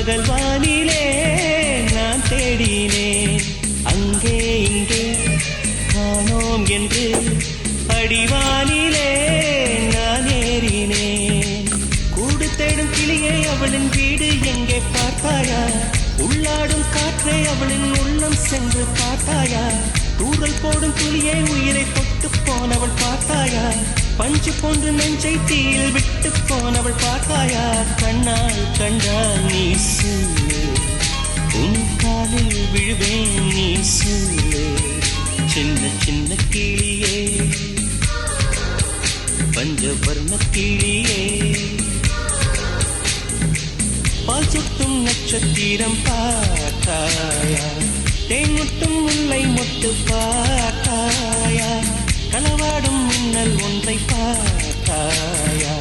பகல் வானிலே நான் தேடினேன், அங்கே இங்கே காணோம் என்று அடிவானிலே நான் ஏறினேன். கூடு தேடும் கிளியே அவளின் வீடு எங்கே பார்த்தாயா? உள்ளாடும் காற்றே அவளின் உள்ளம் சென்று பார்த்தாயா? தூரல் போடும் துளியை உயிரை தொட்டு போனவள் பார்த்தாயா? பஞ்சு போன்று நெஞ்சை தீயில் விட்டு போனவள் பார்த்தாயா? கண்ணால் கண்டால் நீ சொல்லு, உன் காலில் விழுவேன் நீ சொல்லு. சின்ன சின்ன கிளியே, பஞ்சவர்ண கிளியே, பால் சுட்டும் நட்சத்திரம் பார்த்தாயா? தேன்முட்டும் முல்லை மொட்டு பார்த்தாயா? களவாடும் மின்னல் ஒன்றை பார்த்தாயா?